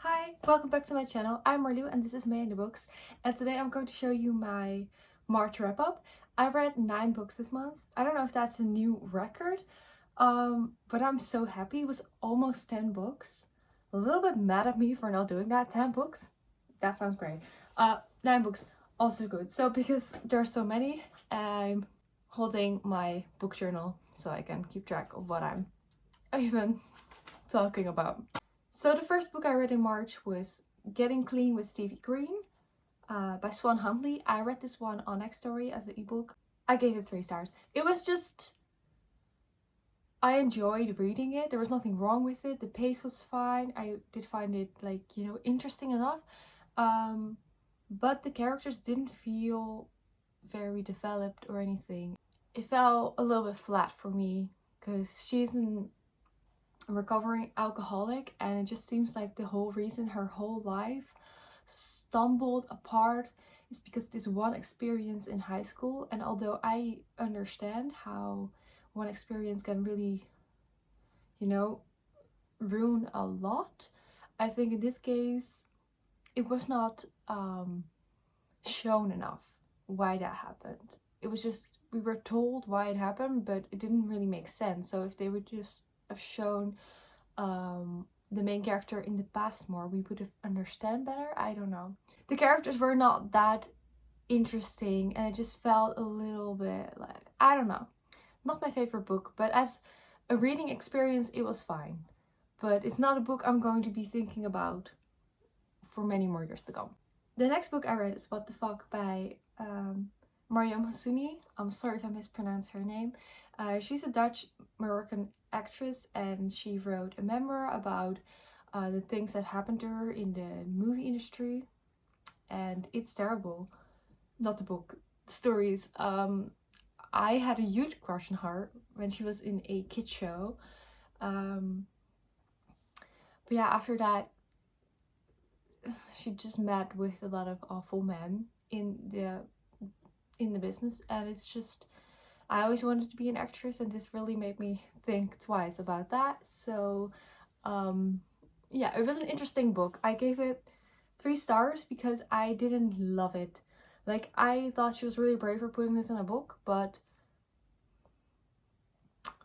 Hi, welcome back to my channel. I'm Marlou and this is May in the Books, and today I'm going to show you my March wrap up. I read 9 books this month. I don't know if that's a new record, but I'm so happy. It was almost 10 books. A little bit mad at me for not doing that. 10 books? That sounds great. 9 books, also good. So because there are so many, I'm holding my book journal so I can keep track of what I'm even talking about. So the first book I read in March was Getting Clean with Stevie Green by Swan Huntley. I read this one on Nextory as an ebook. I gave it 3 stars. It was just, I enjoyed reading it. There was nothing wrong with it. The pace was fine. I did find it interesting enough. But the characters didn't feel very developed or anything. It felt a little bit flat for me because she's an recovering alcoholic, and it just seems like the whole reason her whole life stumbled apart is because this one experience in high school. And although I understand how one experience can really, ruin a lot, I think in this case it was not shown enough why that happened. It was just, we were told why it happened, but it didn't really make sense. So if they would just have shown the main character in the past more, we would have understand better. I don't know. The characters were not that interesting, and it just felt a little bit like, I don't know, not my favorite book, but as a reading experience it was fine. But it's not a book I'm going to be thinking about for many more years to come. The next book I read is What the Fuck by Mariam Hassouni. I'm sorry if I mispronounce her name. She's a Dutch Moroccan actress, and she wrote a memoir about the things that happened to her in the movie industry, and it's terrible. Not the book, the stories. I had a huge crush on her when she was in a kid show. But yeah, after that, she just met with a lot of awful men in the business, and it's just, I always wanted to be an actress, and this really made me think twice about that. So yeah, it was an interesting book. I gave it 3 stars because I didn't love it. Like, I thought she was really brave for putting this in a book, but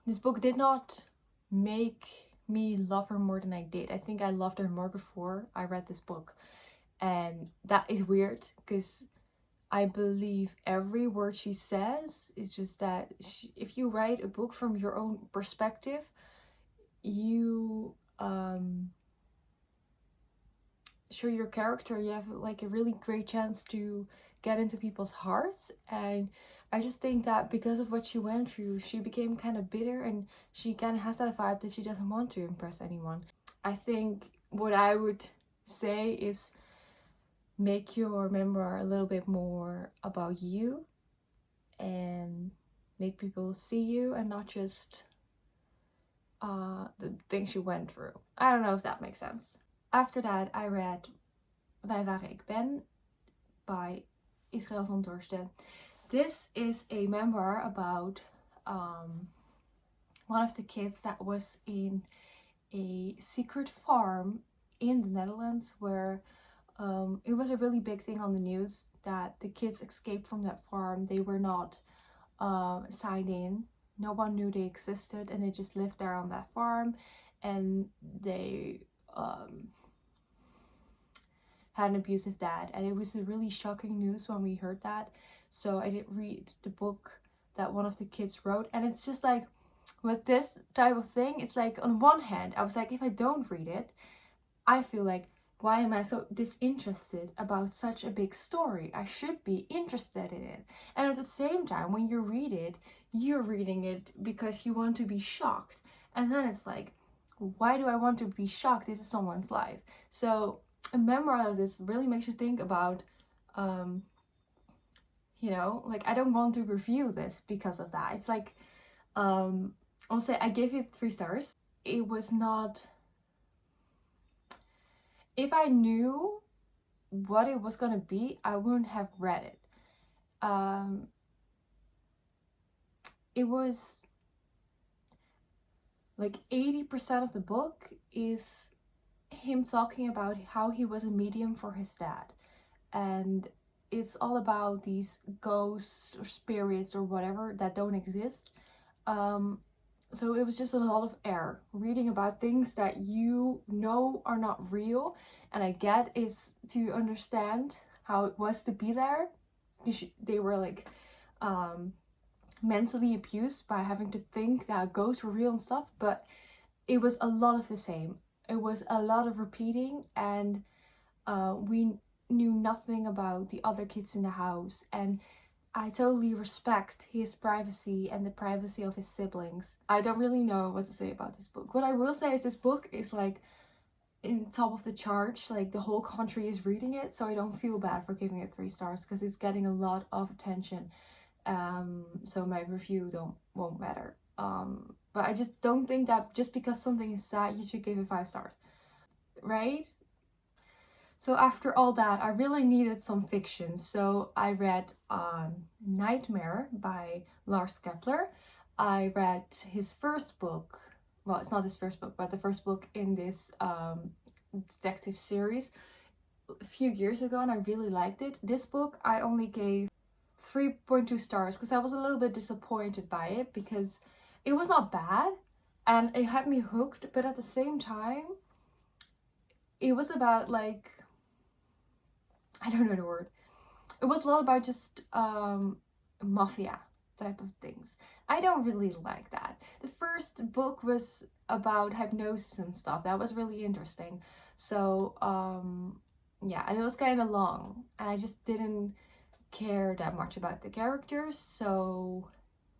this book did not make me love her more than I did. I think I loved her more before I read this book, and that is weird because I believe every word she says. Is just that if you write a book from your own perspective, you show your character, you have like a really great chance to get into people's hearts. And I just think that because of what she went through, she became kind of bitter, and she kind of has that vibe that she doesn't want to impress anyone. I think what I would say is make your memoir a little bit more about you and make people see you and not just the things you went through. I don't know if that makes sense. After that, I read Wij waren ik ben by Israël van Dorsten. This is a memoir about one of the kids that was in a secret farm in the Netherlands, where it was a really big thing on the news that the kids escaped from that farm. They were not signed in. No one knew they existed, and they just lived there on that farm, and they had an abusive dad. And it was a really shocking news when we heard that. So I did read the book that one of the kids wrote, and it's just like, with this type of thing, it's like, on one hand I was like, if I don't read it, I feel like, why am I so disinterested about such a big story? I should be interested in it. And at the same time, when you read it, you're reading it because you want to be shocked. And then it's like, why do I want to be shocked? This is someone's life. So a memoir of this really makes you think about, like, I don't want to review this because of that. It's like, I'll say I gave it 3 stars. It was not, if I knew what it was gonna be, I wouldn't have read it. It was like 80% of the book is him talking about how he was a medium for his dad. And it's all about these ghosts or spirits or whatever that don't exist. So it was just a lot of air, reading about things that you know are not real. And I get it's to understand how it was to be there. They were like mentally abused by having to think that ghosts were real and stuff, but it was a lot of the same. It was a lot of repeating, and we knew nothing about the other kids in the house, and I totally respect his privacy and the privacy of his siblings. I don't really know what to say about this book. What I will say is this book is like in top of the charts, like the whole country is reading it, so I don't feel bad for giving it 3 stars because it's getting a lot of attention. So my review won't matter. But I just don't think that just because something is sad you should give it 5 stars, right? So after all that, I really needed some fiction, so I read Nightmare by Lars Kepler. I read his first book, well, it's not his first book, but the first book in this detective series a few years ago, and I really liked it. This book I only gave 3.2 stars because I was a little bit disappointed by it because it was not bad and it had me hooked, but at the same time it was about like, I don't know the word. It was a lot about just mafia type of things. I don't really like that. The first book was about hypnosis and stuff. That was really interesting. So yeah, and it was kind of long and I just didn't care that much about the characters, so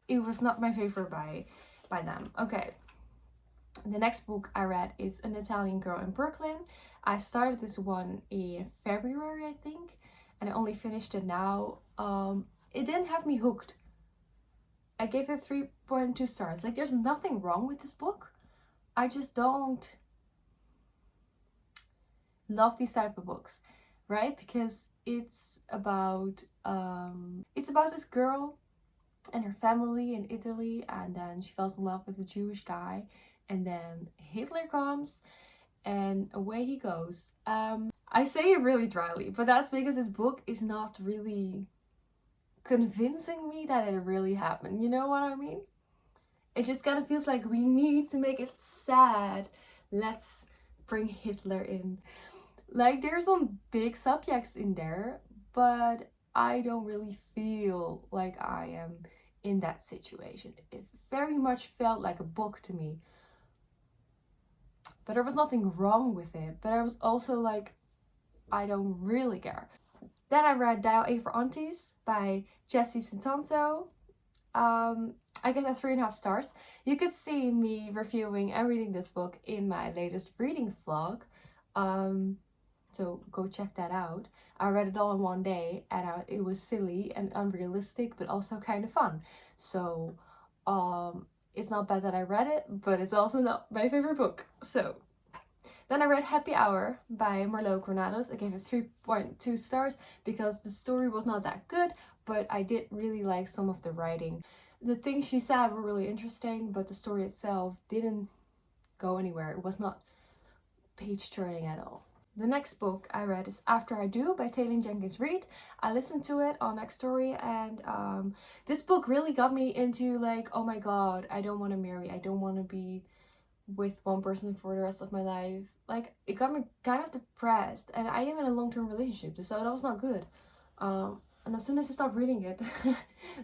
it was not my favorite by them. Okay, the next book I read is An Italian Girl in Brooklyn. I started this one in February, I think, and I only finished it now. It didn't have me hooked. I gave it 3.2 stars. Like, there's nothing wrong with this book. I just don't love these type of books, right? Because it's about this girl and her family in Italy, and then she falls in love with a Jewish guy, and then Hitler comes and away he goes. I say it really dryly, but that's because this book is not really convincing me that it really happened. You know what I mean? It just kind of feels like we need to make it sad. Let's bring Hitler in. Like, there's some big subjects in there, but I don't really feel like I am in that situation. It very much felt like a book to me. But there was nothing wrong with it. But I was also like, I don't really care. Then I read Dial A for Aunties by Jessie Santanzo. I get a 3.5 stars. You could see me reviewing and reading this book in my latest reading vlog. So go check that out. I read it all in one day and it was silly and unrealistic, but also kind of fun. So it's not bad that I read it, but it's also not my favorite book. So then I read Happy Hour by Marlo Granados. I gave it 3.2 stars because the story was not that good, but I did really like some of the writing. The things she said were really interesting, but the story itself didn't go anywhere. It was not page turning at all. The next book I read is After I Do by Taylor Jenkins Reid. I listened to it on Nextory, and this book really got me into like, oh my god, I don't want to marry. I don't want to be with one person for the rest of my life. Like, it got me kind of depressed, and I am in a long-term relationship, so that was not good. And as soon as I stopped reading it,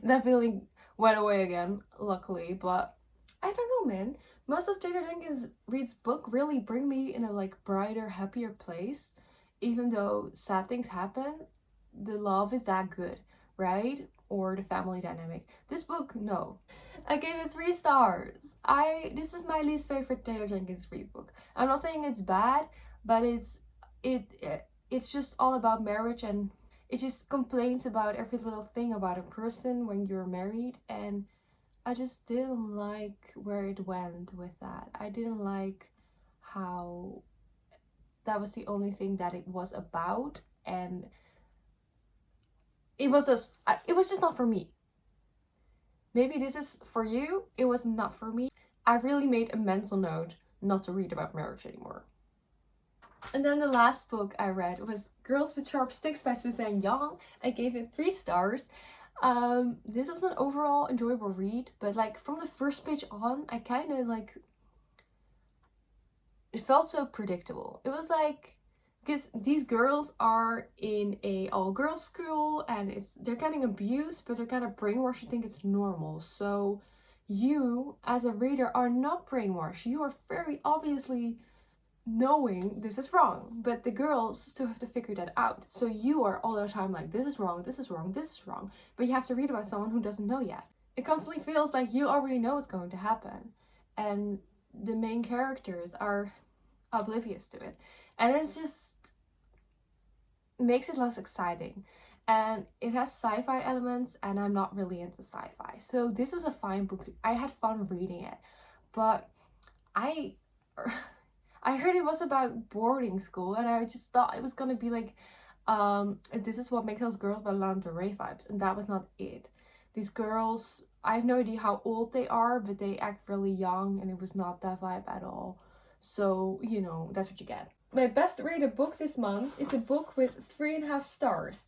that feeling went away again, luckily. But I don't know, man. Most of Taylor Jenkins Reid's book really bring me in a like brighter, happier place. Even though sad things happen, the love is that good, right? Or the family dynamic. This book, no. I gave it 3 stars. This is my least favorite Taylor Jenkins Reid book. I'm not saying it's bad, but it's just all about marriage, and it just complains about every little thing about a person when you're married, and I just didn't like where it went with that. I didn't like how that was the only thing that it was about, and it was just not for me. Maybe this is for you. It was not for me. I really made a mental note not to read about marriage anymore. And then the last book I read was Girls with Sharp Sticks by Suzanne Young. I gave it 3 stars. This was an overall enjoyable read, but like from the first page on, I kind of like, it felt so predictable. It was like, because these girls are in a all-girls school and they're getting abused, but they're kind of brainwashed to think it's normal. So you as a reader are not brainwashed. You are very obviously knowing this is wrong, but the girls still have to figure that out. So you are all the time like, this is wrong, this is wrong, this is wrong, but you have to read about someone who doesn't know yet. It constantly feels like you already know what's going to happen, and the main characters are oblivious to it, and it just makes it less exciting. And it has sci-fi elements, and I'm not really into sci-fi, so this was a fine book. I had fun reading it, but I heard it was about boarding school, and I just thought it was gonna be like, This Is What Makes Us Girls by Lana Del Rey vibes, and that was not it. These girls, I have no idea how old they are, but they act really young, and it was not that vibe at all. So, you know, that's what you get. My best rated book this month is a book with 3.5 stars.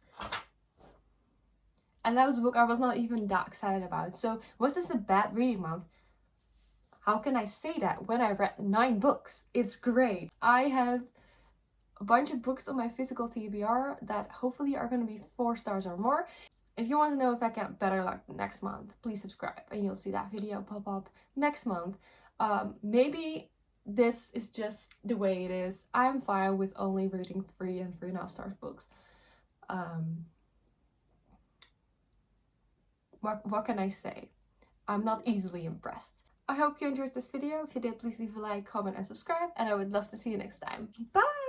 And that was a book I was not even that excited about. So, was this a bad reading month? How can I say that when I read 9 books? It's great. I have a bunch of books on my physical TBR that hopefully are going to be 4 stars or more. If you want to know if I get better luck next month, please subscribe and you'll see that video pop up next month. Maybe this is just the way it is. I'm fine with only reading 3 and 3.5 stars books. What can I say? I'm not easily impressed. I hope you enjoyed this video. If you did, please leave a like, comment and subscribe, and I would love to see you next time. Bye!